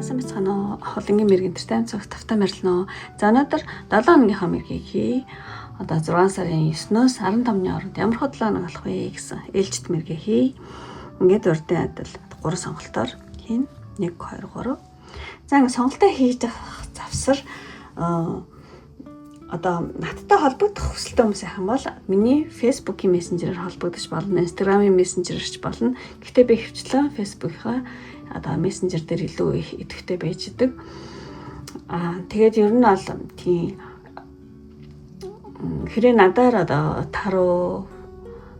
Сайн бацгаана уу? Холонгийн мэрэг интертайм цагт тавтаа марлнаа. За өнөөдөр 7 хоногийнхаа мэргийг хий. Одоо 6 сарын 9-өөс 15-ны хооронд ямар хотлоо болох вэ гэсэн ээлжид мэргийг хий. Ингээд урдын адил 3 сонголтоор хийн. 1 2 3. За ингээд сонголтоо хийж авах завсар одоо надтай холбогдох хүсэлтэй хүмүүс ахын бол миний Facebook-ийн мессенжерээр холбогдож болно, Instagram-ийн мессенжерээр ч болно. Гэхдээ би хөвчлэн Facebook-ийнхаа одоо мессенжер дээр илүү идэвхтэй байж идэг. Тэгээд ер нь бол тийм хэрэг надаар одоо таруу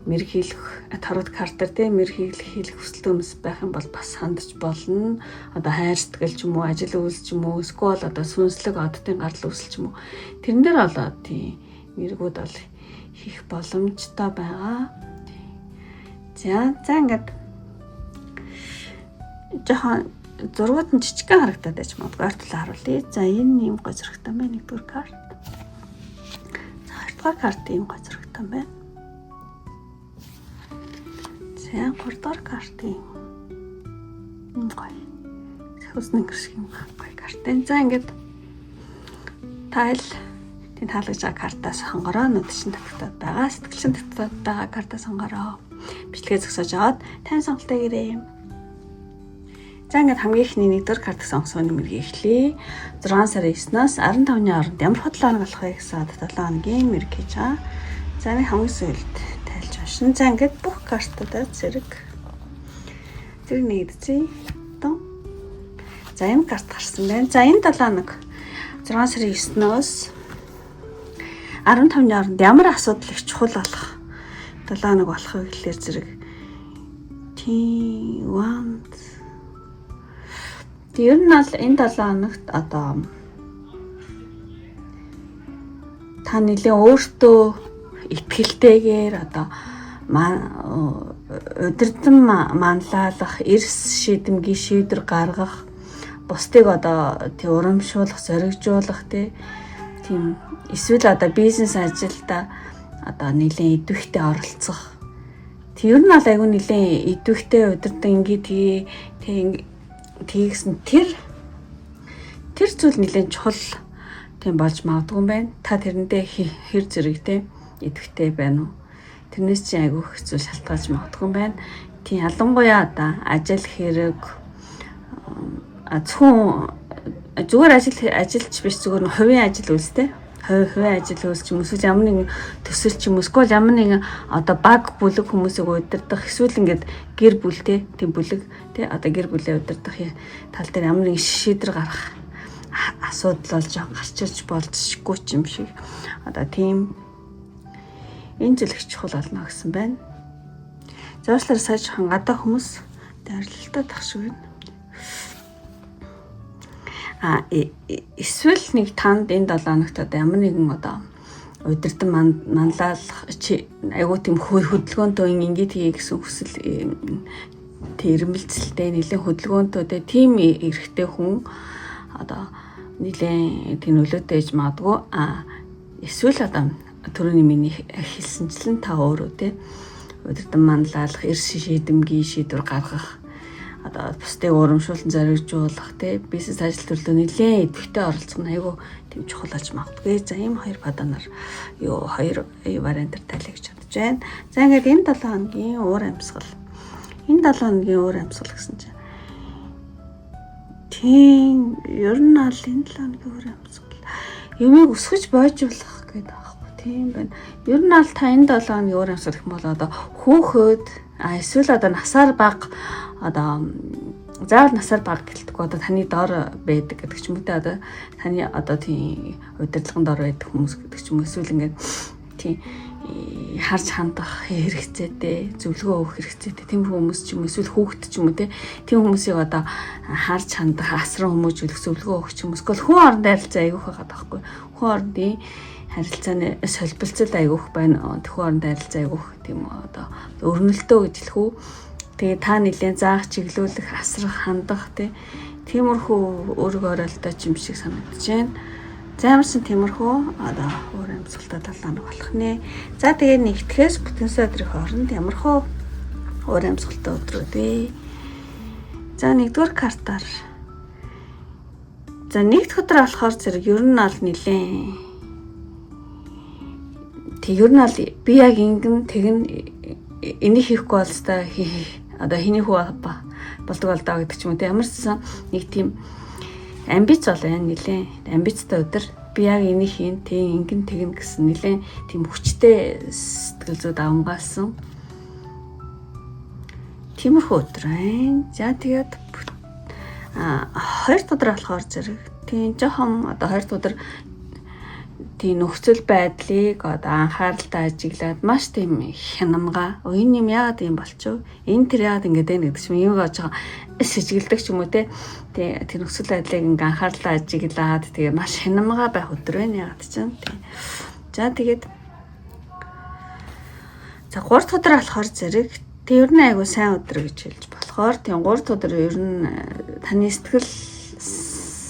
мэрхийлэх тарот картер тийм мэрхийлэх хүсэлтэй хүмүүс байх юм бол бас хандж болно. Одоо хайр сэтгэл ч юм уу, ажил үйлс ч юм уу, эсвэл одоо сүнслэг оддын гардал үүсэл ч юм уу. Тэрэн дээр бол тийм мэрэгүүд бол хийх боломжтой байгаа. За ингээд жоохон зургууд нь жижигхэн харагдаад байж магадгүй артлаа харуулъя. За энэ юм гой зурагтай байна. Нэгдүгээр карт. За хоёрдугаар карт юм гой зурагтай байна. За гуравдугаар карт юм гой. Сэхүснэ гэршиг юм гой карт. За ингээд тайл тийм таалагдж байгаа картаас сонгороо нүдшин татгатаад байгаа. Сэтгэлшин татгатаад байгаа картаа сонгороо. Бичлэгээ зогсоож аваад тань сонголтоо гэрээ. За ингээд хамгийн ихний нэгдүгээр картыг сонгосон мэргийг эхлэе. 6 сарын 9-ноос 15-ны хооронд ямар хотлоо хоног болох вэ гэсэн 7 хоногийн мэрэг хийж байгаа. За нэг хамгийн сүүлд тайлж уншин. За ингээд бүх картуудаа зэрэг нэгдэцээ. За энэ карт гарсан байна. За энэ 7 хоног 6 сарын 9-ноос 15-ны хооронд ямар асуудал их чухал болох 7 хоног болох вэ гэхлээр зэрэг ер нь бол энэ 7 хоногт одоо та нэлээ өөртөө итгэлтэйгээр одоо удирдан манлайлах, эрс шийдэмгий шийдвэр гаргах, бусдыг одоо тий урамшуулах, зоригжуулах тийм эсвэл одоо бизнес ажилда одоо нэлээ идэвхтэй оролцох. Ер нь бол айгүй нэлээ идэвхтэй удирдан тэгсэн тэр зүйл нэлээд чухал тийм болж магадгүй юм байна. Та тэрэндээ хэр зэрэгтэй идэвхтэй байна уу? Тэрнээс чинь айгүйх зүйл шалтгаалж магадгүй юм байна. Тийм ялангуяа одоо ажил хэрэг зүгээр ажилч биш зүгээр хувийн ажил үйлстэй. Хувийн ажил үйлс ч юм эсвэл ямар нэгэн төсөл ч юм уу эсвэл ямар нэгэн одоо баг бүлэг хүмүүсийг удирдах эсвэл ингээд гэр бүлтэй тийм бүлэг одоо гэр бүлээ удирдах тал дээр ямар нэгэн шийдвэр гаргах асуудал болж гарч ирж болзошгүй ч юм шиг одоо тийм энэ зүйл их чухал болно гэсэн байна. За уучлаарай сая жоохон гадаа хүмүүс дайрлалтай тах шиг байна. Эсвэл нэг танд энэ 7 хоногт одоо ямар нэгэн одоо удирдан манлайлах айгуу тийм хөдөлгөөнтэй ингээд хий гэсэн хүсэл тэрмэлцэлтэй нэлээд хөдөлгөөнтэй тийм эрхтэй хүн одоо нэлээд тийм нөлөөтэй ээж магадгүй эсвэл одоо түрүүний миний хэлсэнчлэн та өөрөө удирдан манлайлах, эрс шийдэмгий шийдвэр гаргах одоо бусдыг урамшуулсан зоригжуулах бизнес ажил төрлөө нэлээд идэвхтэй оролцох нь айгүй тийм чухал болж магадгүй. За ийм хоёр паданаар хоёр вариантаар тайлах гэж бодож байна. За ингээд энэ 7 хоногийн уур амьсгал. Энэ 7 хоногийн уур амьсгал гэсэн чинь тийм ер нь ал энэ 7 хоногийн уур амьсгал юмыг өсгөж бойжуулах гэдэг аахгүй тийм байна. Ер нь ал та энэ 7 хоногийн уур амьсгал гэх юм бол одоо хүүхэд эсвэл одоо насаар бага одоо заавал насаар бага гэлтгүй одоо таны доор байдаг гэдэг ч юм уу одоо таны одоо тийм удирдлагын доор байдаг хүмүүс гэдэг ч юм уу эсвэл ингээд тийм харж хандах хэрэгцээтэй зөвлөгөө өгөх хэрэгцээтэй тийм хүмүүс ч юм эсвэл хүүхэд ч юм уу тийм хүмүүсийг одоо харж хандах асран хүмүүжүүлэх зөвлөгөө өгөх ч юм уу эсвэл хүн орондын харилцаа аягүйх байгаа байхгүй хүн орондын харилцааны солилцол аягүйх байна хүн орондын харилцаа аягүйх тийм одоо өрнөлтөө гэж хэлэх үү. Тэгээ та нэлээд заах чиглүүлэх асрах хандах тиймэрхүү өөрийгөө оролдож юм шиг санагдаж байна. За ямарсан тиймэрхүү одоо уур амьсгалтай 7 хоног болох нэ. За тэгээ нэгтгэхээс бүтэнсэ өдрийн хооронд ямархуу уур амьсгалтай өдрүүд вэ? За нэгдүгээр картаар За нэгд өдөр болохоор зэрэг ер нь аль нилээ. Тэг ер нь аль би яг ингэн тэгэн энийг хийхгүй болстой одоо хэний хүү болдог бол даа гэдэг ч юм уу. Ямар ч сан нэг тийм амбиц бол байна нилээ. Амбицтай өдөр би яг энийг хийн тэг ингэн тэгнэ гэсэн нилээ тийм хүчтэй сэтгэл зүйд авамгаалсан. Тиймэрхүү өдөр байна. За тэгээд 2 өдөр болохоор зэрэг тийм жоохон одоо 2 өдөр тийм нөхцөл байдлыг одоо анхааралтай ажиглаад маш тийм хянамга энэ юм яагаад юм болчихв энэ тэр яагаад ингэж байна гэдэг чинь юм жоохон сэжгэлдэг ч юм уу те тэр нөхцөл байдлыг ингээ анхааралтай ажиглаад тэгээ маш хянамга байх өдөр байна яагаад чинь за тэгээд за 3 өдөр болохоор зэрэг тэр нь айгу сайн өдөр гэж хэлж болохоор тийм 3 өдөр ер нь таны сэтгэл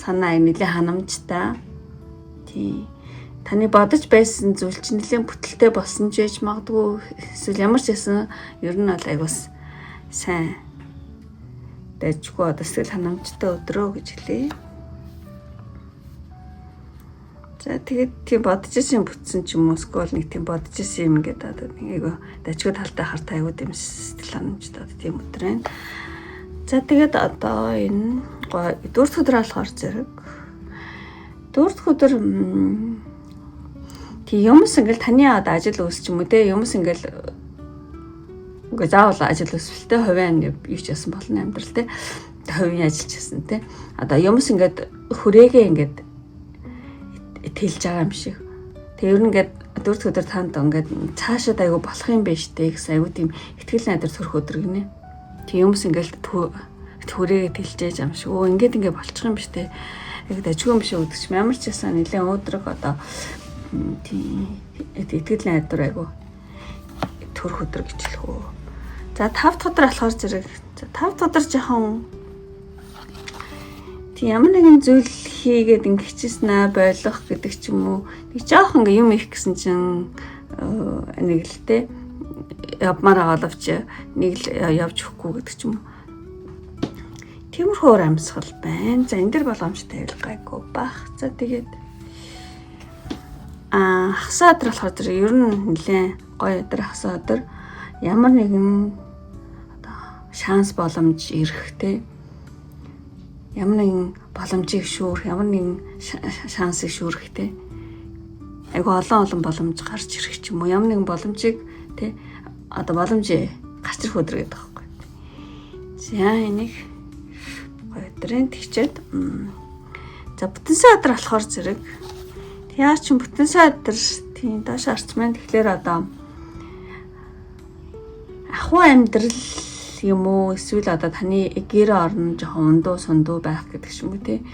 санаа нэлээд ханамжтай тийм таны бодож байсан зүйл чинь нэлээд бүтэлтэй болсон ч гэж магадгүй эсвэл ямар ч байсан ер нь бол айгуус сайн дэжгүй одоо сэтгэл ханамжтай өдрөө гэж хэлээ. За тэгээд тийм бодож исэн бүтсэн ч юм уу эсвэл нэг тийм бодож исэн юм ингээд одоо нэг айгу дэжгүй талтай хартай айгу тийм сэтгэл ханамжтай тийм өдөр байна. За тэгээд одоо энэ 4 өдөр болохоор зэрэг 4 өдөр тийм юмс ингээл таны одоо ажил үүсч юм уу те юмс ингээл үгүй заавал ажил үүсвэлтэй хувийн юу ч ясан болно амьдрал те хувийн ажиллаж ясан те одоо юмс ингээд хүрээгээ ингээд тэлж байгаа юм шиг. Тэг ер нь ингээд 4 өдөр танд ингээд цаашаа айгу болох юм биш те гэсэн айгу тийм ихтгэл найдар төрөх өдөр гинэ. Тэг юмс ингээд хүрээгээ тэлжээж юм шиг. Өө ингээд болчих юм биш те. Яг дажгүй юм шиг өгдөг ч ямар ч ясаа нэлээд өөдрөг одоо тийм ихтгэл найдар айгу төрөх өдөр гэж хэлэх үү. За 5 дахь өдөр болохоор зэрэг 5 дахь өдөр жоохон тийм ямар нэгэн зүйл хийгээд ингэчихсэн аа болох гэдэг ч юм уу. Нэг жоохон ингээ юм их гэсэн чинь нэг л те явмаар агаалвч нэг л явж өгөхгүй гэдэг ч юм уу. Тиймэрхүү амьсгал байна. За энэ дэр боломжтой гайгүй бах. За тэгээд хасаа өдөр болохоор зэрэг ер нь нэлээ гоё өдөр хасаа өдөр ямар нэгэн одоо шанс боломж ирэхтэй ямар нэгэн боломжийг шүүрэх ямар нэгэн шансыг шүүрэхтэй айгу олон боломж гарч ирэх ч юм уу ямар нэгэн боломжийг те одоо боломж гарч ирэх өдөр гэдэг байхгүй. За энийг гоё өдрийн тэгчээд за бүтэн сая өдөр болохоор зэрэг яа ч бүтэн сая өдөр тийм доош арчман тэгэхээр одоо ахуй амьдрал юм уу эсвэл одоо таны гэр орон жоохон ундуу сундуу байх гэдэг ч юм уу те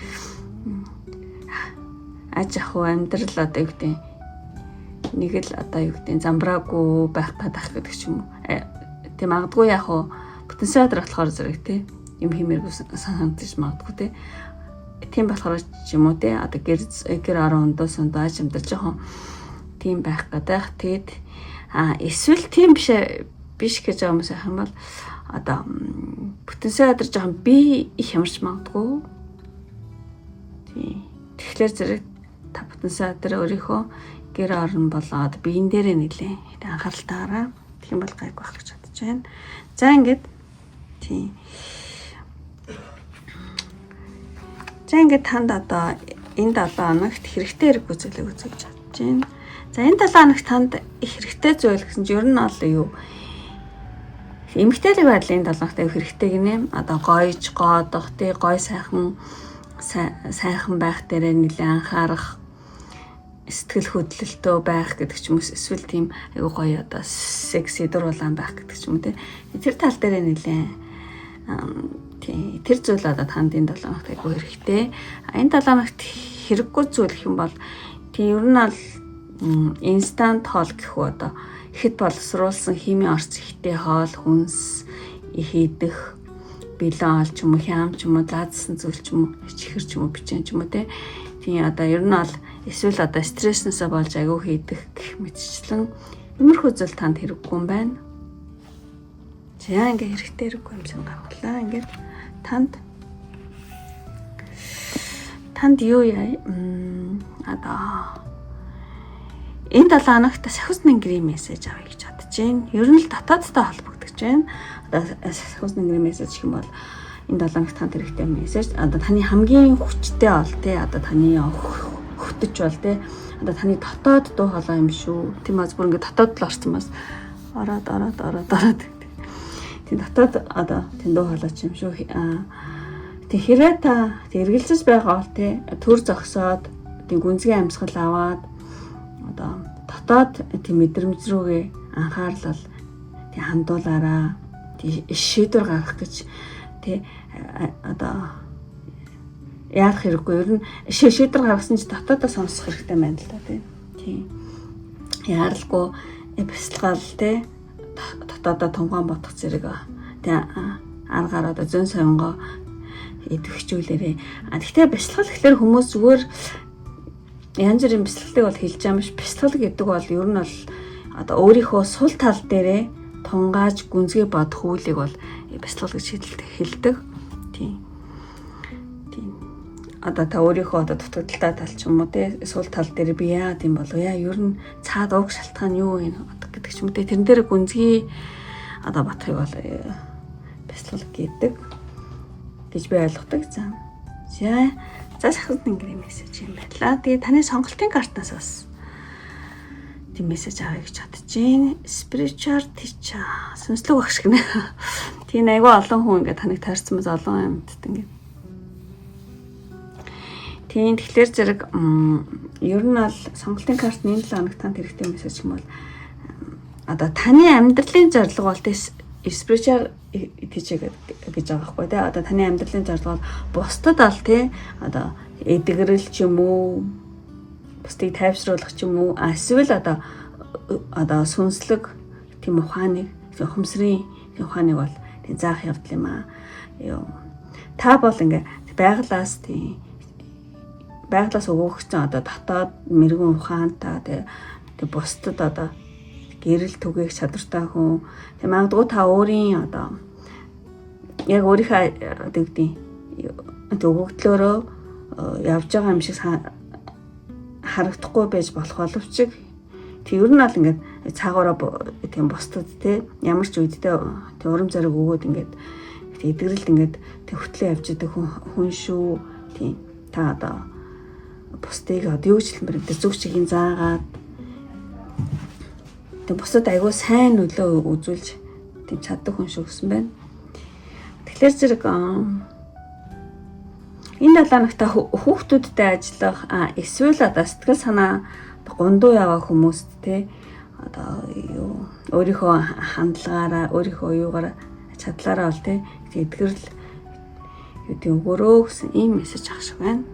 аж ахуй амьдрал одоо юу гэдэг нэг л одоо юу гэдэг замбраагүй байх гэдэг ч юм уу те магадгүй яг хуу бүтэн сая өдөр болохоор зэрэг те юм хиймээргүй санагдаж магадгүй те тийм болохоор ч юм уу те одоо гэр орон ундуу сундуу аж амьдрал жоохон тийм байх гэдэг тэгээд эсвэл тийм биш гэж байгаа юм сайх юм бол одоо бүтэн сая өдөр жоохон би их ямарч магадгүй. Тэгэхээр зэрэг та бүтэн сая өдөр өөрийнхөө гэр орон болоод биен дээрээ нэлээ анхааралтаараа тэгэх юм бол гайг байх гэж бодож байна. За ингээд тийм. За ингээд танд одоо энэ 7 хоногт хэрэгтэй хэрэггүй зүйлийг үзэж чадж байна. За энэ 7 хоногт танд их хэрэгтэй зүйл гэсэн чинь ер нь ол юу эмгтээлийн байдлын 7 хоногт аяг хэрэгтэй гинэ. Одоо гоёж, гоодох, тий гой сайхан байх дээрээ нэлээ анхаарах, сэтгэл хөдлөлтөө байх гэдэг ч юм уу эсвэл тийм аяг гоё одоо секси дуруулан байх гэдэг ч юм уу тий. Тэр тал дээрээ нэлээ тий тэр зүйл одоо танд энэ 7 хоногт аяг хэрэгтэй. Энэ 7 хоногт хэрэггүй зүйл гэх юм бол тий ер нь бол инстант хоол гэхүү одоо ихэд боловсруулсан химийн орц ихтэй хоол хүнс хийдэх бэлэн олч юм уу хям ч юм уу заадсан зүйл ч юм уу чихэр ч юм уу бичэн ч юм уу тийм одоо ер нь бол эсвэл одоо стресснээсээ болж аягүй хийдэх гэх мэтчлэн иймэрхүү зүйл танд хэрэггүй юм байна. За ингээ хэрэгтэй хэрэггүй юм шиг гаргалаа. Ингээд танд танд юу яа? Одоо энэ 7 хоногт сахиусны гэрийн мессеж авъя гэж бодож байна. Ер нь л дотоодтой холбогдож байна. Одоо сахиусны гэрийн мессеж гэх юм бол энэ 7 хоногт танд хэрэгтэй мессеж. Одоо таны хамгийн хүчтэй бол тий. Одоо таны хөтөч бол тий. Одоо таны дотоод дуу хоолой юм шүү. Тийм аз бүр ингээд дотоод л орсон бас ороод. Тийм дотоод одоо тийм дуу хоолой юм шүү. Тэг хэрэг та эргэлзэж байгаа бол тий төр зогсоод тийм гүнзгий амьсгал аваад одоо дотоод тийм мэдрэмж рүүгээ анхаарлал тий хандуулаараа тий шийдвэр гаргах гэж тий одоо яах хэрэггүй ер нь шийдвэр гаргасан чи дотоодоо сонсох хэрэгтэй байна л да тий яаралгүй бясалгал тий дотоодоо тунгаан бодох зэрэг тий аргаар одоо зөн сонгоо идэвхжүүлээрээ. Гэхдээ бясалгал гэхэлэр хүмүүс зүгээр янз бүрийн бясалгалыг бол хэлж байгаа юм биш. Бясалгал гэдэг бол ер нь бол одоо өөрийнхөө сул тал дээрээ тунгааж гүнзгий бодох үйлийг бол бясалгал гэж хэлдэг. Тийм. Одоо та өөрийнхөө одоо дутагдaltaй тал ч юм уу те сул тал дээр би яа гэм болов яа ер нь цаад уг шалтгаан юу вэ гэдэг ч юм уу те тэрэн дээр гүнзгий одоо бодохыг бол бясалгал гэдэг гэж би ойлгодог. За сахиусны гэрийн мессеж юм байлаа. Тэгээ таны сонголтын картаас бас тийм мессеж авъя гэж бодож байна. Spiritual teacher сүнслэг багш гэнэ. Тийм айгүй олон хүн ингээд таныг таарсан мэт олон юмд ингээд. Тийм тэгэхээр зэрэг ер нь бол сонголтын карт энэ 7 хоногт танд хэрэгтэй мессеж юм бол одоо таны амьдралын зорилго бол spiritual teacher гэж байгаа байхгүй тий. Одоо таны амьдралын зорилго бусдад ал тий одоо эдгэрэл ч юм уу бусдыг тайвшруулах ч юм уу эсвэл одоо сүнслэг тийм ухааныг ухамсарын ухааныг бол тий заах явдал юм аа. Та бол ингээ байглаас өгөөгчсөн одоо дотоод мэрэгэн ухаантай тий бусдад одоо гэрэл түгээх чадвартай хүн. Тэг магадгүй та өөрийн одоо яг өөрийнхөө өгөгдлөөрөө явж байгаа юм шиг харагдахгүй байж болох боловч тэг ер нь бол ингээд цаагаараа тийм бусдад те ямар ч үедээ тэг урам зориг өгөөд ингээд эдгэрэлд ингээд тэг хөтлөө явж идэг хүн шүү. Тийм та одоо бусдыг одоо юу ч хэлмээр зөв чигийн заагаад бусад айгүй сайн нөлөө үзүүлж тийм чаддаг хүн шиг өссөн байна. Тэгэхээр зэрэг энэ 7 хоногт хүүхдүүдтэй ажиллах эсвэл одоо сэтгэл санаа гундуу яваа хүмүүст те одоо юу өөрийнхөө хандлагаараа өөрийнхөө юугаараа чадлаараа бол те эдгэрэл юу тийм өгөрөө гэсэн ийм мессеж авах шиг байна.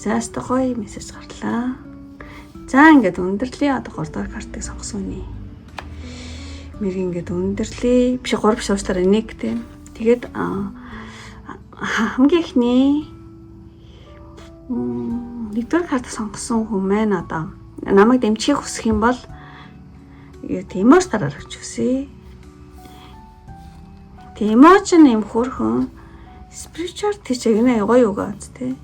За стогой мессеж гарлаа. За ингээд өндөрлөө одоо 3 дахь картыг сонгосон үний. Мэр ингээд өндөрлөө. Биш 3 биш уучлаарай 1 тийм. Тэгээд хамгийн ихний 1-р картыг сонгосон хүн маань одоо намайг дэмжих хүсэх юм бол тиймээс тараач хүсье. Тиймээч нэм хөрхөн spiritual teacher гэнэ гоё үгаац тий.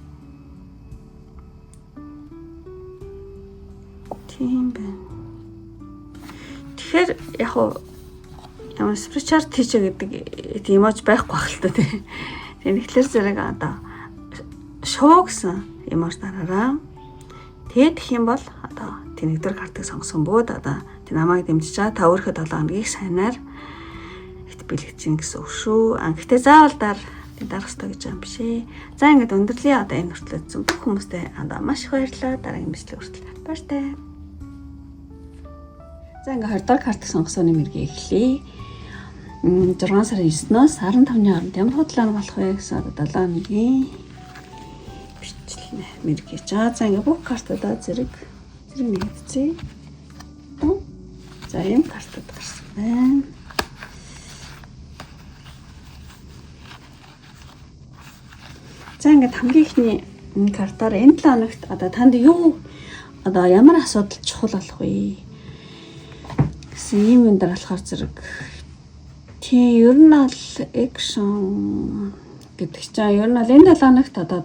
Тийм байна. Тэгэхээр яг ямар spiritual teacher гэдэг тиймээч байхгүй байх л та тий. Тэгэхээр зэрэг одоо шуу гэсэн юмар дараараа тэгэд их юм бол одоо тэнэгдэр картыг сонгосон бод одоо тэ намайг дэмжиж та өөрийнхөө 7 хоногийг сайнаар ихт бэлгэжин гэсэн үг шүү. Гэхдээ заавал дарах хэрэгтэй гэж юм биш ээ. За ингээд өндөрлөө одоо энэ хүртэл бүх хүмүүстээ одоо маш их баярлалаа. Дараагийн бичлэг хүртэл баяртай. За ингээд 20 дахь картыг сонгосон нэмэргээ эхлэе. 6 сарын 9-ноос 15-ны хооронд ямар худлаа болох вэ гэсэн одоо 7 хоногийн бичлэг мэргээ. За ингээд бүх картуудаа зэрэг нэгдсэн. За юм картууд гарсан байна. За ингээд хамгийн ихний картаар энэ 7 хоногт одоо танд юу одоо ямар асуудал чухал болох вэ гэсэн юм энэ болохоор зэрэг тийм ер нь бол action гэдэг чинь ер нь бол энэ 7 хоногт одоо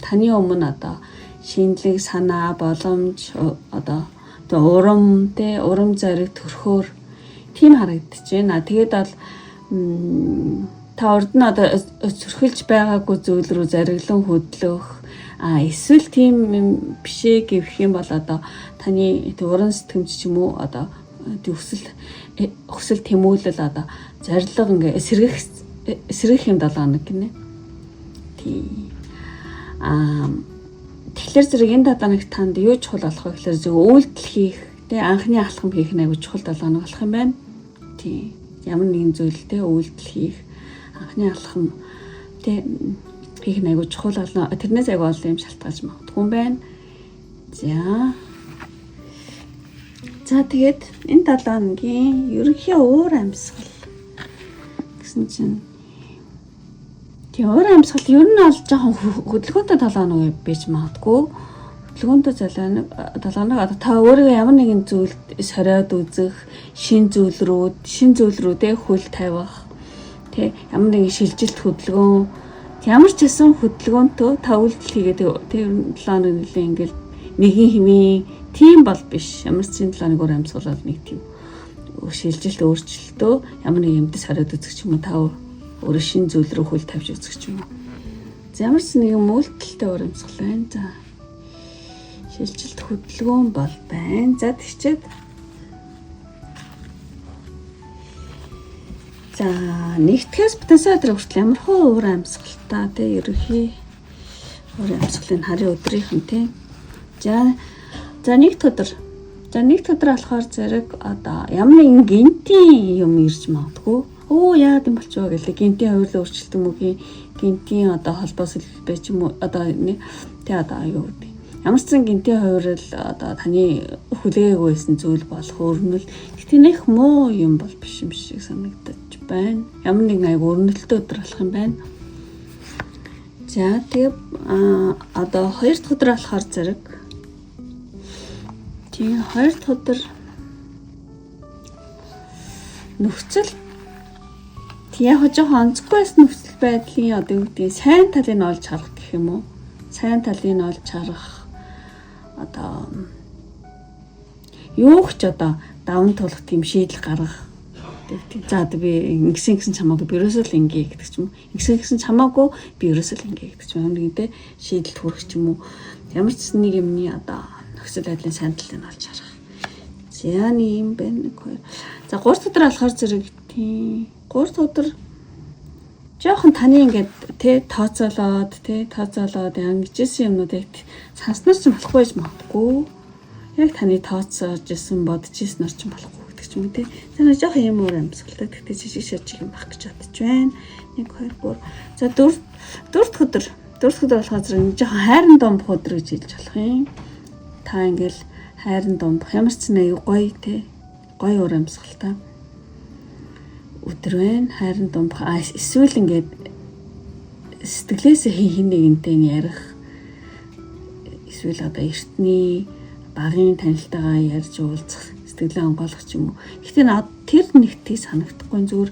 таны өмнө одоо шинэлэг санаа боломж одоо урам зориг төрхөөр тийм харагдаж байна. Тэгээд бол та урд нь одоо зөрхилж байгаагүй зүйл рүү зориглон хөдлөх эсвэл тийм бишээ гэвх юм бол одоо таны уран сэтгэмж ч юм уу одоо өсөл тэмүүлэл одоо зориг ингээ эсрэх юм 7 хоног гинэ. Тэгэхээр зэрэг энэ 7 хоног танд юу чухал болох вэ гэхээр зөв үйлдэл хийх, анхны алхам хийх нь аягүй чухал 7 хоног болох юм байна. Ямар нэгэн зүйлтэй үйлдэл хийх, анхны алхам хийх нь аягүй чухал болно. Тэрнээс аягүй олон юм шалтгаалж магадгүй юм байна. За тэгээд энэ 7 хоногийн ерөнхий уур амьсгал гэсэн чинь уур амьсгал ер нь бол жоохон хөдөлгөөнтэй 7 хоног байж магадгүй. Хөдөлгөөнтэй 7 хоног одоо та өөрийгөө ямар нэгэн зүйлд сориод үзэх, шин зүйлрүүдээ хөл тавих, ямар нэгэн шилжилт хөдөлгөөн ямар ч гэсэн хөдөлгөөнтэй та үйлдэл хийгээд тэр 7 хоног нэлээ ингээл нэгэн хэмээн тийм бол биш. Ямар ч 7 хоног уур амьсгал бол нэг тийм шилжилт өөрчлөлтөө ямар нэг юмд сориод үзэх ч юм уу та өөрөө шин зүйл рүү хөл тавьж үзэх ч юм уу. Ямар ч нэгэн үйлдэлтэй уур амьсгал байна. За шилжилт хөдөлгөөн бол байна. За тэгчээд за нэгтгэс бүтэнсэ өдөр хүртэл ямар хөө уур амьсгалтай ерөнхий уур амьсгалын харын өдрийнхэн За нэгд өдөр болохоор зэрэг одоо ямар нэгэн гинтийн юм ирж магадгүй. Яагаад юм болчихоо гэлээ гинтийн хувирлын өөрчлөлт юм уу гинтийн одоо холбоос хэлбэ ч юм уу одоо одоо юу гэдэг. Ямар ч зэн гинтийн хувирал одоо таны хүлээгээгүй байсан зүйл болох өрнөл. Гэхдээ нэх муу юм бол биш юм шиг санагдаж байна. Ямар нэгэн айгу өрнөлтөө өдөр болох юм байна. За тэгээ одоо 2 дахь өдөр болохоор зэрэг 2 дахь өдөр нөхцөл яг жоохон онцгойс нөхцөл байдлын одоо юу гэдэг сайн талыг нь олж харах гэх юм уу? Сайн талыг нь олж харах одоо юу ч одоо даван тулах тийм шийдэл гаргах. За би ингэсэн чамаагүй би ерөөсөө л ингээ гэдэг ч юм уу. Ингэсэн чамаагүй би ерөөсөө л ингээ гэдэг ч юм уу. Нэгдээ шийдэлд хүрэх ч юм уу. Ямар ч нэг юмны одоо нөхцөл байдлын сайн талыг нь олж харах. За юм байна. За 3 дахь өдөр болохоор зэрэг тийм 3 дахь өдөр жоохон таны ингээд тооцоолоод ангижсэн юмнуудыг санснаар ч болохгүй байж магадгүй. Яг таны тооцоож исэн бодож иснээр ч болохгүй гэдэг ч юм уу те. Санаа жоохон юм уур амьсгалтай гэхдээ жижиг шажиг юм байх гэж бодож байна. 1 2 3. За 4 дахь өдөр болохоор зэрэг жоохон хайран домбох өдөр гэж хэлж болох юм. Та ингээл хайран домбох ямар ч нэг гоё те. Гоё уур амьсгалтай өдөр байна. Хайран домбох эсвэл ингээд сэтгэлээсээ хин нэгэнтэй ярих эсвэл одоо эртний багын танилтайгаа ярьж уулзах сэтгэлээ онгойлгох ч юм уу. Гэхдээ тэр нэгтэй санагдахгүй зүгээр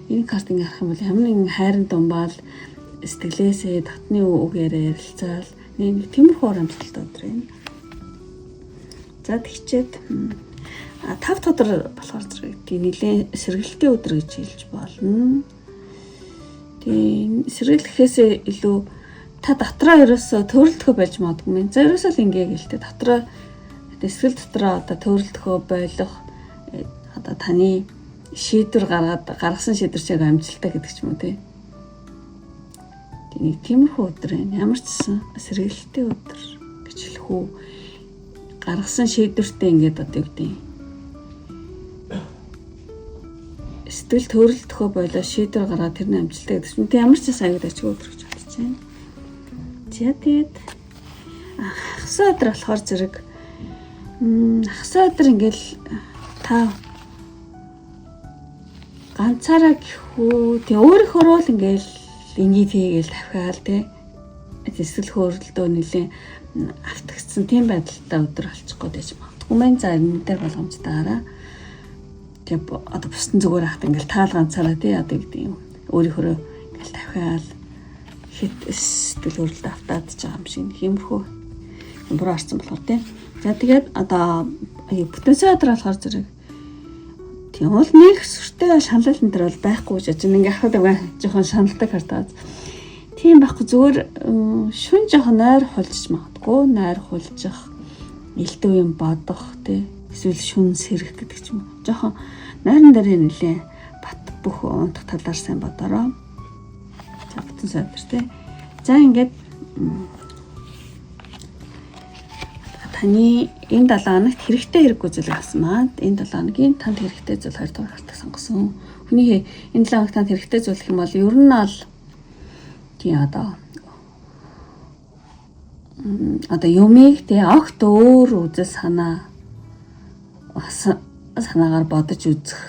энэ картыг харах юм бол ямар нэгэн хайран домбаал сэтгэлээсээ татны үгээр ярилцаал нэг тиймэрхүү уур амьсгалтай өдөр байна. За тэгчээд 5 дахь өдөр болохоор зэрэг тийм нэлээд сэргэлтийн өдөр гэж хэлж болно. Тийм сэргэлэхээс илүү та дотроо ерөөсөө төрөлдөхөө байж магадгүй. За ерөөсөө л ингээ гэлтэй дотроо эсвэл дотроо одоо төрөлдөхөө болох одоо таны шийдвэр гаргасан шийдвэр чиг амжилттай гэдэг ч юм уу тий. Тийм тиймэрхүү өдөр байна. Ямар ч сэргэлтийн өдөр гэж хэлэх үү. Гаргасан шийдвэртэй ингээд одоо юу гэдэг сэтгэл төрөлдөхөө болоо шийдвэр гаргаад тэрний амжилттай гэдэг чинь ямар ч аяг ачгүй өдөр гэж бодож байна. За тэгээд хагас өдөр болохоор зэрэг хагас өдөр ингээл та ганцаараа гэхүү тэг өөрийнхөө л ингээл ингээд хийгээл тавхиал тэг эсвэл хөөрөлдөө нэлээ автагдсан тийм байдалтай өдөр болчих гээд байж магадгүй мэн. За энэ дээр болгоомжтойгаараа тэг одоо бусдын зүгээр хахад ингээл таал ганцаараа тий одоо гэдэг юм өөрийнхөө ингээл тавхиал хит сэтгэл хөдлөлд автаад байгаа юм шиг хиймэрхүү буруу арсан болохоор тийм. За тэгээд одоо потенциал болохоор зэрэг тийм бол нэг сүртэй шаналл энэ төр бол байхгүй гэж байна. Ингээ ахад жоохон шаналдаг хартаад. Тийм байхгүй зүгээр шүн жоохон нойр хулж магадгүй, нойр хулжих, элдв юм бодох тий. Эсвэл шүн сэрэх гэдэг ч юм уу. Жоохон нойрон дээр нэлээ бат бүх унтах талаар сайн бодороо. За потенциал тий. За ингээд таны энэ 7 хоногт хэрэгтэй хэрэггүй зүйл авсан маа. Энэ 7 хоногийн танд хэрэгтэй зүйл 2 дугаар хартаа сонгосон. Хүний энэ 7 хоногт танд хэрэгтэй зүйл гэх юм бол ер нь бол тийм одоо юмыг тий огт өөр үзэл санаагаар бодож үзэх.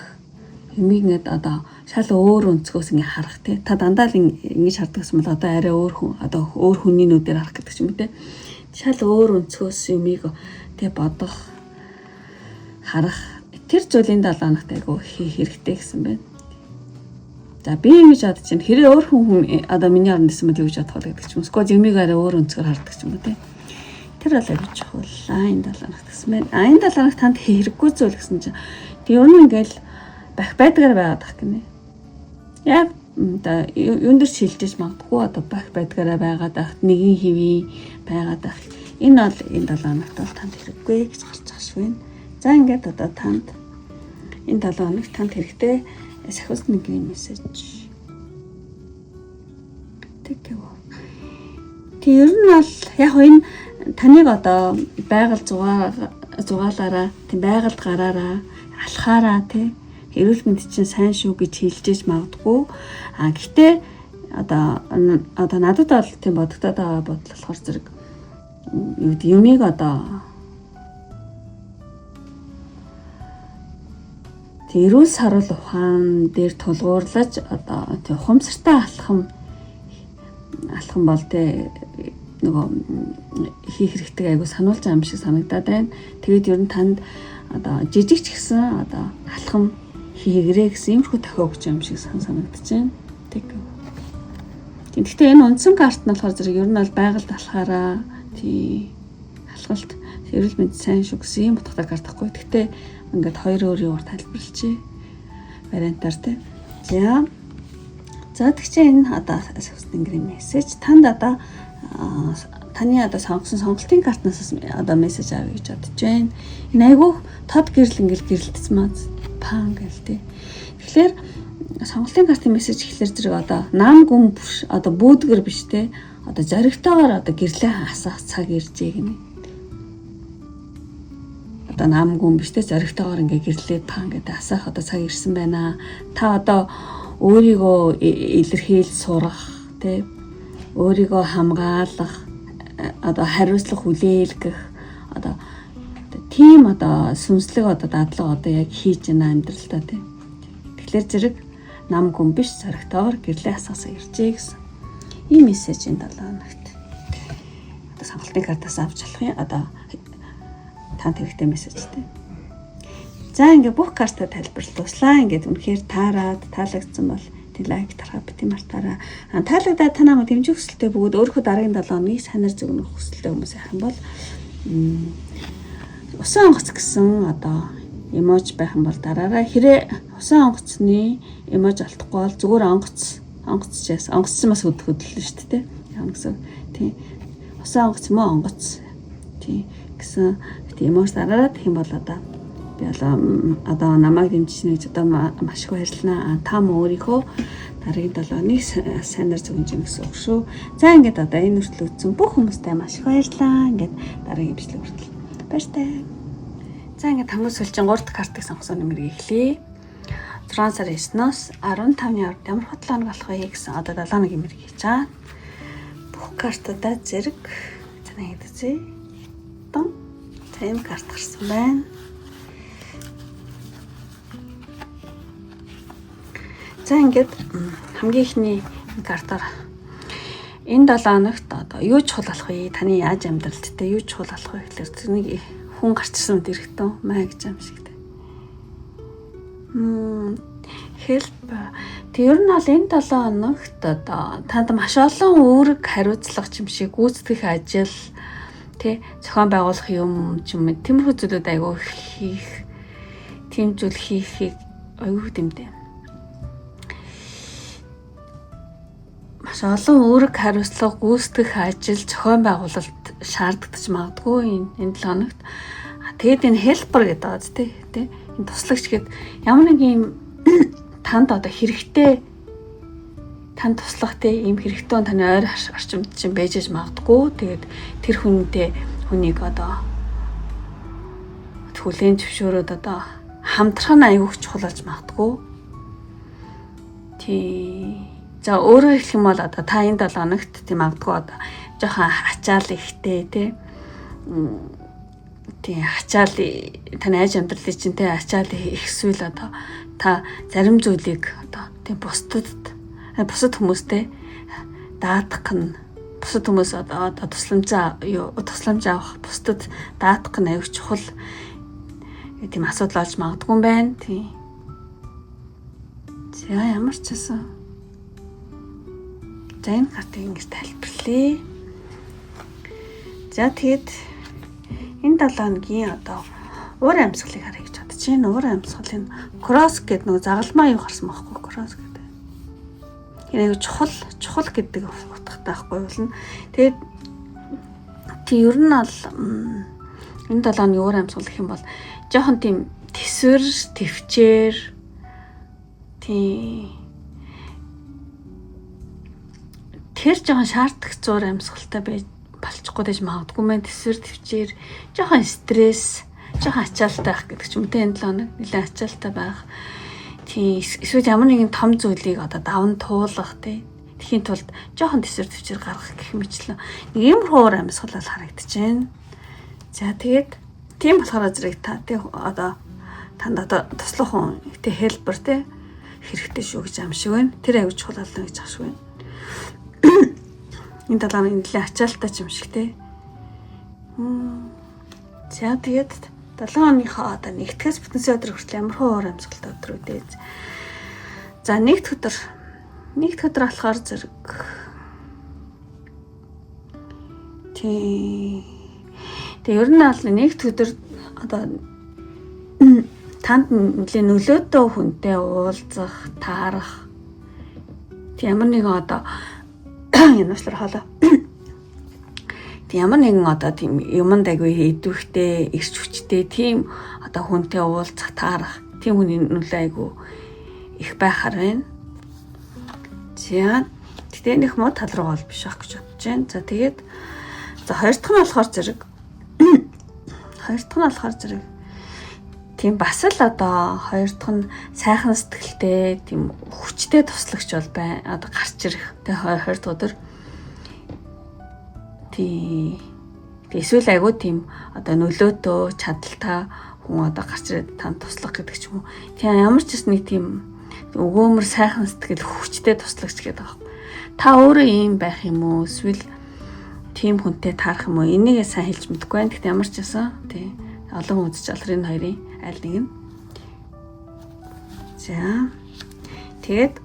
Юмыг ингээд одоо шал өөр өнцгөөс ингээ харах тий. Та дандаа л ингэж хардаг юм бол одоо арай өөр хүн одоо өөр хүний нүдээр харах гэдэг юм тий. Шал өөр өнцгөөс юмыг тий бодох, харах тэр зүйлийн 7 хоногт айгу хэрэгтэй гэсэн байна. За би ингэж бодож байна. Хэрэг өөр хүн одоо миний орнд байсан мэт гэж бодох гэдэг юм. Эсвэл юмыг арай өөр өнцгөр хардаг юм тий. Тэр бол айгу чухал. Энэ 7 хоногт гэсэн байна. Энэ 7 хоногт танд хэрэггүй зүйл гэсэн чинь тэг ер нь ингээл байдгаар байгаад ах гинэ. Яг одоо юун дээр шилжиж магадгүй одоо байдгаараа байгаад ах нэгэн хэвийн байгаад ах. Энэ бол энэ 7 хоногт бол танд хэрэггүй гэж гарч байгаа шүү байна. За ингээд одоо танд энэ 7 хоногт танд хэрэгтэй сахиус нэг юм мессеж. Тэг. Тэг ер нь бол яг энэ таныг одоо байгаль зугаалаараа тийм байгальд гараараа алхаараа тий эрүүл мэнд чинь сайн шүү гэж хэлжээж магадгүй. Гэхдээ одоо надад бол тийм бодогдоод байгаа бодол болохоор зэрэг юмыг одоо эрүүл сарвал ухаан дээр тулгуурлаж одоо тийм ухамсартай алхам бол тий нөгөө хийх хэрэгтэй айгу сануулж байгаа юм шиг санагдаад байна. Тэгээд ер нь танд одоо жижиг ч гэсэн одоо алхам хийгэрээ гэсэн юмшгүй тохиог гэж юм шиг санагдаж байна. Тэгэхдээ энэ үндсэн карт нь болохоор зэрэг ер нь бол байгальд алхаараа тий алхалт эрүүл мэнд сайн шүү гэсэн юм утгатай карт тахгүй. Тэгэхдээ ингээд хоёр өөрийн урд тайлбарлчихъя. Вариантаар тий. За тэгчээ энэ одоо Тэнгэрийн мессеж танд одоо таны одоо сонгосон сонголтын картнаас одоо мессеж авъя гэж бодож байна. Энэ айгүй тод гэрэл ингээл гэрэлтсэн маа пан гэл тий. Тэгэхээр сонголтын картын мессеж ихлээр зэрэг одоо нам гүн одоо бүүдгэр биш тий. Одоо зоригтойгоор одоо гэрлээ асаах цаг иржээ гинэ. Одоо нам гүн биш тий зоригтойгоор ингээ гэрлээ пан гэдэг асаах одоо цаг ирсэн байна. Та одоо өөрийгөө илэрхийл сурах тий. Өөрийгөө хамгаалах одоо хариуцлах хүлээлгэх одоо тийм одоо сүнслэг одоо дадлага одоо яг хийж байна амьдралдаа тийм. Тэгэхээр зэрэг нам гүн биш зоригтойгоор гэрлээ асаасаа иржээ гэсэн. Ийм мессеж энэ 7 хоногт. Одоо сонголтын картаас авч болох юм. Одоо танд хэрэгтэй мессежтэй. За ингээ бүх картаа тайлбарлууллаа. Ингээд үнэхээр таалагдсан бол лайк тарах бити мартаараа. Таалагдаад та намайг дэмжих хүсэлтэй бөгөөд өөрийнхөө дараагийн 7 хоногийг санаар зөвнөх хүсэлтэй хүмүүс байх юм бол усан онгоц гэсэн одоо эможи байх юм бол дараараа хэрэг усан онгоцны эможи алдахгүй бол зүгээр онгоцчаас онгоцсон бас хөдөлнө шүү дээ. Яа гэсэн тийм усан онгоц мөн онгоц тийм гэсэн эможи дараараа тэгэх юм бол одоо намайг дэмжиж нэгж одоо маш их баярлалаа. Та өөрийнхөө дараагийн 7 хоног сайнаар зөвнж гэсэн үг шүү. За ингээд одоо энэ хүртэл үзсэн бүх хүмүүстээ маш их баярлалаа. Ингээд дараагийн бичлэг хүртэл баяртай. За ингээд хамгийн сүүлчийн 3 дахь картыг сонгосон нэмэрийг эхлэе. 6 сарын 9-ноос 15-ны орд ямар хөтлөө хоног болох вэ гэсэн одоо 7 хоногийн нэмэрийг хийж байгаа. Бүх картуудаа зэрэг цанаа хийдэгцээ. Тийм карт гарсан байна. За ингээд хамгийн ихний картаар энэ 7 хоногт одоо юу чухал болох вэ? Таны яаж амьдралд те юу чухал болох вэ гэхээр тэрнийг хүн гарчсан үед ирэхтэн маа гэж юм шиг те. Help Тэг ер нь бол энэ 7 хоногт одоо танд маш олон үүрэг хариуцлага юм шиг гүйцэтгэх ажил тий зохион байгуулах юм ч юм тиймэрхүү зүйлүүд айгүй хийх тийм зүйл хийхийг айгүй дэмдэ. Маш олон үүрэг хариуцлага гүйцэтгэх ажил зохион байгуулалт шаардлагач магадгүй энэ 7 хоногт. Тэгээд энэ helper гэдэг байгаа тий энэ туслагч гэдэг ямар нэг юм танд одоо хэрэгтэй танд туслах те ийм хэрэгтэй таны ойр орчимд чинь байж магадгүй. Тэгээд тэр хүнийг одоо хүлээн зөвшөөрөөд одоо хамтрах нь аягүй чухал болж магадгүй. За өөрөөр хэлэх юм бол одоо та энэ 7 хоногт тийм магадгүй одоо жоохон ачаал ихтэй те ачаал таны айж амьдралын чинь те ачаал ихсвэл одоо та зарим зүйлийг одоо тийм бусдад хүмүүстэй даатгах нь бусад хүмүүс одоо тусламж авах бусдад даатгах нь аюул чухал тийм асуудал олж магадгүй юм байна. Тийм. За ямар ч байсан. За энэ картыг ингэж тайлбарлая. За тэгэд энэ 7 хоногийн одоо уур амьсгалыг харъя гэж бодож байна. Уур амьсгалын кросс гэдэг нэг загалмаа юу гарсан байхгүй кросс гэдэг. Энэ чухал гэдэг утгатай байхгүй болно. Тэгээд ер нь бол энэ 7 хоногийн уур амьсгал гэх юм бол жоохон тийм тэсвэр, төвчээр тэр жоохон шаардах зур амьсгалтай болчихгүй гэж магадгүй мэн тэсвэр, төвчээр жоохон стресс, жоохон ачаалтай байх гэдэг ч юм те энэ 7 хоног нэлээд ачаалтай байх. Тийм эсвэл ямар нэгэн том зүйлийг одоо даван туулах те тэхийн тулд жоохон тэсвэр төвчээр гаргах гэх мэтлэн нэг иймэрхүү уур амьсгал харагдаж байна. За тэгээд тийм болохоор зэрэг та тий одоо танд одоо туслах хүн тий helper тий хэрэгтэй шүү гэж юм шиг байна. Тэр аягүй чухал болно гэж ахш байна. Энэ 7 хоног нэлээд ачаалтай ч юм шиг тий. За тэгээд 7 хоногийнхоо одоо нэгтгэс бүтэнсээ өдөр хүртэл ямар уур амьсгалтай өдөр үдээ. За нэгд өдөр болохоор зэрэг Тэгээ ер нь бол нэгд өдөр одоо танд нэлээд нөлөөтэй хүнтэй уулзах, таарах ямар нэгэн одоо янаачлаар хоолой. Ямар нэгэн одоо тийм юмд айгүй идэвхтэй, ирч хүчтэй тийм одоо хүнтэй уулзах, таарах тийм хүний нөлөө айгүй их байхаар байна. За тэгтээ нэг мод тал руу бол биш ах гэж бодож байна. За тэгээд хоёр дахь нь болохоор зэрэг тийм бас л одоо хоёр дахь нь сайхан сэтгэлтэй тийм хүчтэй туслагч бол байна. Одоо гарч ирэх тэ хоёр дахь өдөр эсвэл айгүй тийм одоо нөлөөтөө чадaltaа хүн одоо гарч ирээд танд туслах гэдэг ч юм уу. Тийм ямар ч нэг тийм өгөөмөр сайхан сэтгэл хүчтэй туслагч гэдэг байна. Та өөрөө ийм байх юм уу? Эсвэл тийм хүнтэй таарах юм уу? Энийгээ сайн хэлж мэдэхгүй байна. Гэхдээ ямар ч байсан тий олон үзэж алах энэ хоёрын аль нэг нь. За тэгээд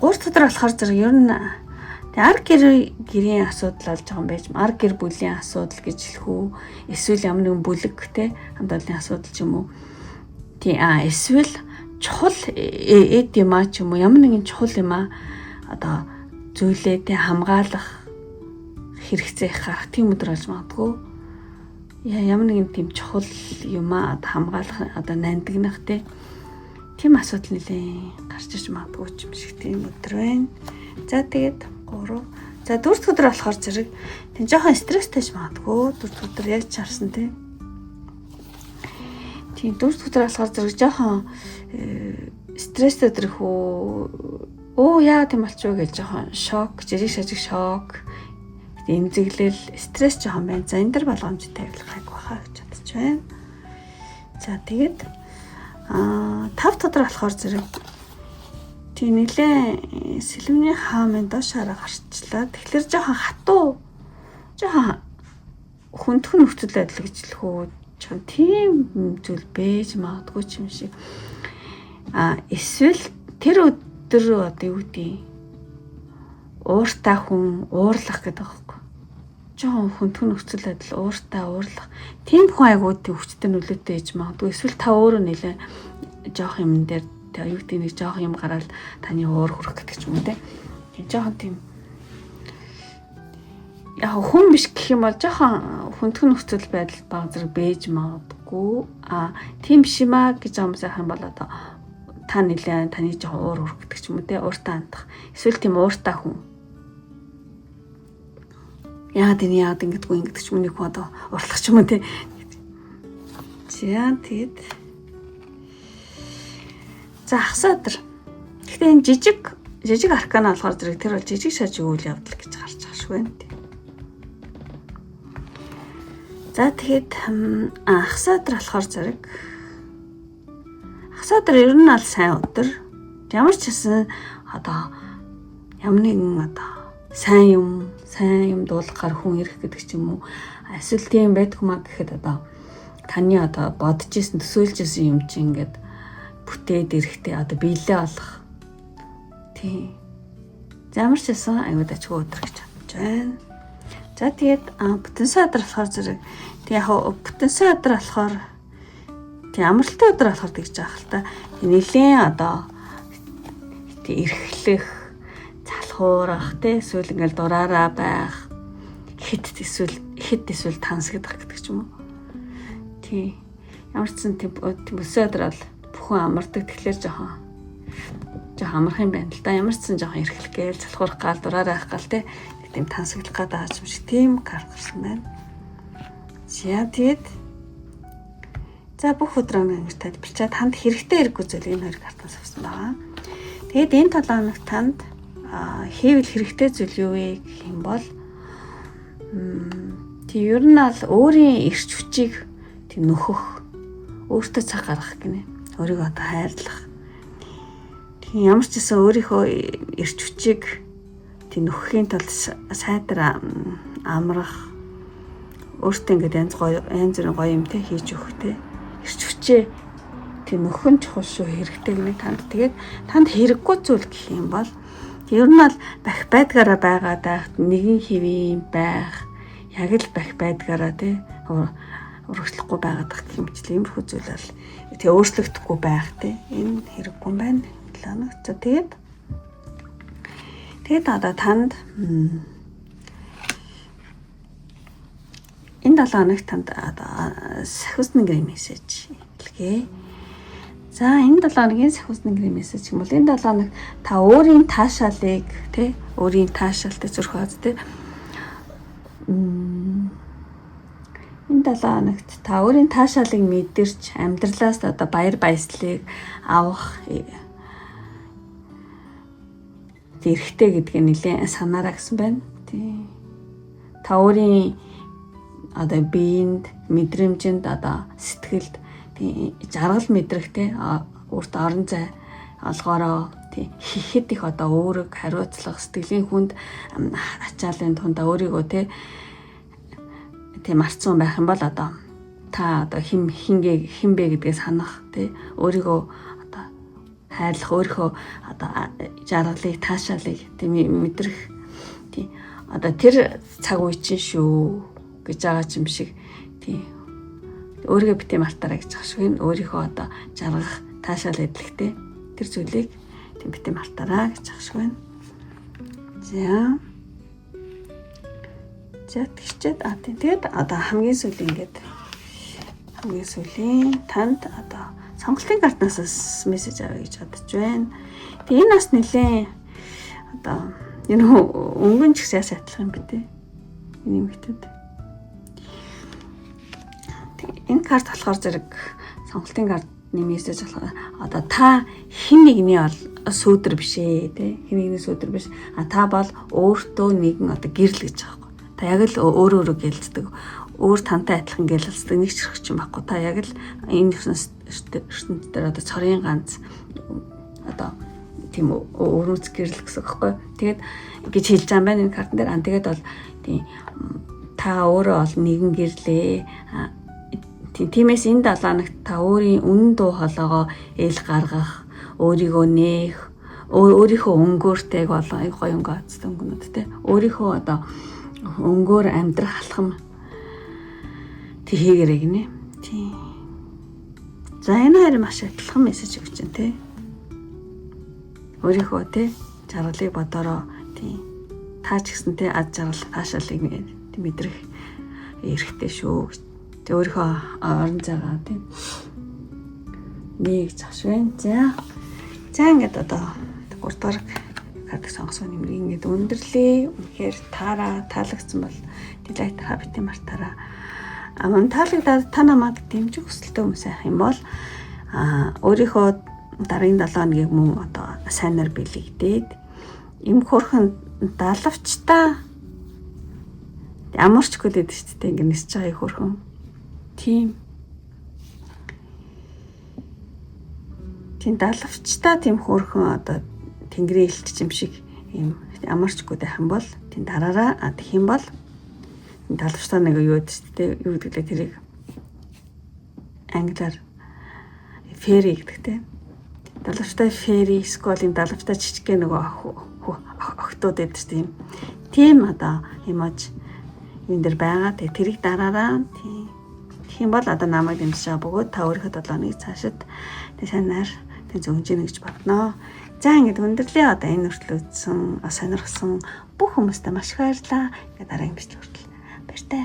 3 өдөр болохоор зэрэг ер нь ар гэрийн асуудал болж байгаа юм байж. Ар гэр бүлийн асуудал гэж хэлэх үү? Эсвэл ямар нэгэн бүлэгтэй хамт олонны асуудал ч юм уу? Эсвэл чухал эд юм а ч юм уу? Ямар нэгэн чухал юм а одоо зүйлээ хамгаалах хэрэгцээ гарах тийм өдөр болж магадгүй. Ямар нэгэн тийм чухал юм а хамгаалах одоо нандинах тийм асуудал нэлээ гарч иж магадгүй юм шиг тийм өдөр байна. За тэгээд 3. За 4 дахь өдөр болохоор зэрэг тийм жоохон стресстэй ч магадгүй. 4 дахь өдөр яаж чарсан тийм 4 дахь өдөр болохоор зэрэг жоохон стресстэй өдөр хөө яа тийм болчихоо гэж жоохон шок, жижиг шажиг шок, эмзэглэл, стресс жоохон байна. За энэ дэр болгоомжтой авилах хайг баха гэж бодож байна. За тэгээд 5 дахь өдөр болохоор зэрэг тийм нэлээ сэлвний хаамын доош хараа гарчлаа. Тэгэхээр жоохон хатуу, жоохон хүндхэн нөхцөл байдал гэж хэлэх үү. Жоохон тийм зүйл бэж магадгүй юм шиг. Эсвэл тэр өдөр одоо юу гэдэг ууртай хүн уурлах гэдэг байхгүй. Жохон хүндхэн нөхцөл байдал ууртай уурлах. Тийм хүн айгуудын хүчтэй нөлөөтэй ээж магадгүй. Эсвэл та өөрөө нэлээ жоох юм дээр юу гэдэг нэг жоох юм гараад таны уур хүрэх гэдэг ч юм уу те. Жохон тийм яг хүн биш гэх юм бол жохон хүндхэн нөхцөл байдал баг зэрэг бэж магадгүй. Тийм биш юм аа гэж юм сайхан бол одоо та нэлээ таны жохон уур хүрэх гэдэг ч юм уу те. Ууртай хандах. Эсвэл тийм ууртай хүн. Яагаад ингэдэггүй ингэдэг ч юм нэг хүн одоо уурлах ч юм уу те. За тэгэд за хасаатар. Гэхдээ энэ жижиг аркана болохоор зэрэг тэр бол жижиг шажиг үйл явдал гэж гарч байгаа шүү байна. За тэгэхэд хасаатар болохоор зэрэг хасаатар ер нь аль сайн өдөр. Ямар ч хэсэн одоо ямар нэгэн одоо сайн юм дуулахаар хүн ирэх гэдэг ч юм уу. Эсвэл тийм байдгүй маа гэхэд одоо таны одоо бодож исэн төсөөлж исэн юм чи ингээд бүтээд ирэхдээ одоо биелээ болох. Тийм. Ямар ч хэсэн аюуд ачгүй өдөр гэж бодож байна. За тэгээд бүтэн садар болохоор зэрэг тэг яг бүтэн садар болохоор тэг амралтын өдөр болохоор тэгж байгаа хэл та. Нилээн одоо тэг эрхлэх залхуурах те эсвэл ингээл дураараа байх хит эсвэл тансагдах гэдэг ч юм уу. Тий. Ямар ч сан тийм өсөөдөр бол бүхэн амардаг тэгэхээр жоохон амарх юм байна л да. Ямар ч сан жоохон эрхлэх гээл залхуурах гал дураараа ах гал те тийм тансаглах гадаа юм шиг тийм карт гарсан байна. За тэгэд за бүх өдрөө ингэж тайлбарчаад танд хэрэгтэй хэрэггүй зүйл энэ хоёр картаас авсан байгаа. Тэгэд энэ 7 хоног танд хийвэл хэрэгтэй зүйл юу вэ гэх юм бол тий ер нь ал өөрийн эрч хүчийг тий нөхөх, өөртөө цаг гаргах гинэ. Өөрийгөө одоо хайрлах. Тий ямар ч гэсэн өөрийнхөө эрч хүчийг тий нөхөхийн тулд сайтар амрах, өөртөө ингээд янз бүрийн гоё юм тий хийж өгөх тий эрч хүчээ тий нөхөн чухал шүү хэрэгтэй гинэ танд. Тэгээд танд хэрэггүй зүйл гэх юм бол ер нь л бах байдгаараа байгаад байх, нэгэн хэвийн байх, яг л бах байдгаараа тий урагшлахгүй байгаад байх хэмжил иймэрхүү зүйл бол тий өөрчлөгдөхгүй байх тий энэ хэрэггүй байна. За тэгээд одоо танд энэ 7 хоногт танд одоо сахиусны гэрийн мессеж хэлгээ. За энэ 7 хоногийн сахиусны гэрийн мессеж юм бол энэ 7 хоног та өөрийн таашаалыг тий өөрийн таашаалтай зөрхөөд тий энэ 7 хоногт та өөрийн таашаалыг мэдэрч амьдралаас одоо баяр баясгалыг авах эрхтэй гэдгийг нэлээд санаарай гэсэн байна. Тий. Та өөрийн одоо биеинд, мэдрэмжинд одоо сэтгэлд тий жаргал мэдрэгтэй өөрт орон зай олгоороо тий хийхэд их одоо өөрийг хариуцлах сэтгэлийн хүнд ачаалын тундаа өөрийгөө тий марцсан байх юм бол одоо та одоо хинбэ гэдгээ санах тий өөрийгөө одоо хайрлах өөрийнхөө одоо жаргалыг таашаалыг тий мэдрэх тий одоо тэр цаг үе чинь шүү гэж байгаа юм шиг тий өөрийгөө битээ мартаарай гэж байгаа шүү. Энэ өөрийнхөө одоо жаргах таашаал эдлэгтэй тэр зүйлийг тий битээ мартаарай гэж байгаа шүү. За тэгчээд тэгээд одоо хамгийн сүүлийн танд одоо сонголтын картнаас мессеж авъя гэж бодож байна. Тэгээ энэ бас нэлээд одоо энэ өнгөн ч гэсэн адилхан юм бэ те. Энэ юм хэвчээд. Энэ карт болохоор зэрэг сонголтын картны мессеж болохоор одоо та хэн нэгний сүүдэр биш ээ те. Хэн нэгний сүүдэр биш. Та бол өөртөө нэгэн одоо гэрэл гэж байгаа. Та яг л өөрөө гэлцдэг. Өөр тантай адилхан гэлэлцдэг нэг ч хэрэг юм байхгүй. Та яг л энэ ертөнцийн дээр одоо цорын ганц одоо тийм өөрөөс гэрэл гэсэн байхгүй. Тэгээд гэж хэлж байгаа юм байна энэ картн дээр. Тэгээд бол тийм та өөрөө бол нэгэн гэрлээ. Тиймээс энэ 7 хоногт та өөрийн үнэн дуу хоолойгоо эл гаргах, өөрийгөө нээх, өөрийнхөө өнгөөртэй болон гоё өнгөцтэй өнгөнүүд те. Өөрийнхөө одоо өнгөөр амьдрах алхам хийгэрэй гинэ. Тийм. За энэ хоёр маш адилхан мессеж өгч байна те. Өөрийнхөө те жаргалыг бодороо тийм. Таа ч гэсэн те ад жаргал таашаалыг мэдрэх эрхтэй шүү. Тэ өөрийнхөө орон зайгаа тийм нэг заш байна. За ингээд одоо 3 дахь картыг сонгосон нэмрийг ингээд өндөрлөө. Үнэхээр таалагдсан бол Delight Habit-ийн мартаараа. Мөн таалагдаад та намайг дэмжих хүсэлтэй хүмүүс байх юм бол өөрийнхөө дараагийн 7 хоногийг мөн одоо сайнаар бэлэгдээд им хөрхөн далавчтаа амарч гүлээд шүү дээ. Ингээд нисэж байгаа хөрхөн. Тийм далавчтаа тийм хөрхөн одоо тэнгэрийн элч юм шиг юм амарч гүдэх юм бол тийм дараараа тэгэх юм бол далавчтаа нэг юу гэдэг шүү дээ. Юу гэдэг лээ тэрийг англиар фэри гэдэг те. Далавчтай фэри сколын далавчтай жижиг нөгөө охтууд гэдэг тийм. Тийм одоо имиж энэ дэр байгаа. Тэгээ тэрийг дараараа тийм. Тэгэх юм бол одоо намайг дэмжиж байгаа бөгөөд та өөрийнхөө 7 хоногийг цаашид тэг санаар тэг зөвнж ийн гэж бодноо. За ингээд өндөрлөө одоо энэ хүртэл үзсэн сонирхсан бүх хүмүүстээ маш их баярлалаа. Ингээд дараагийн бичлэг хүртэл баяртай.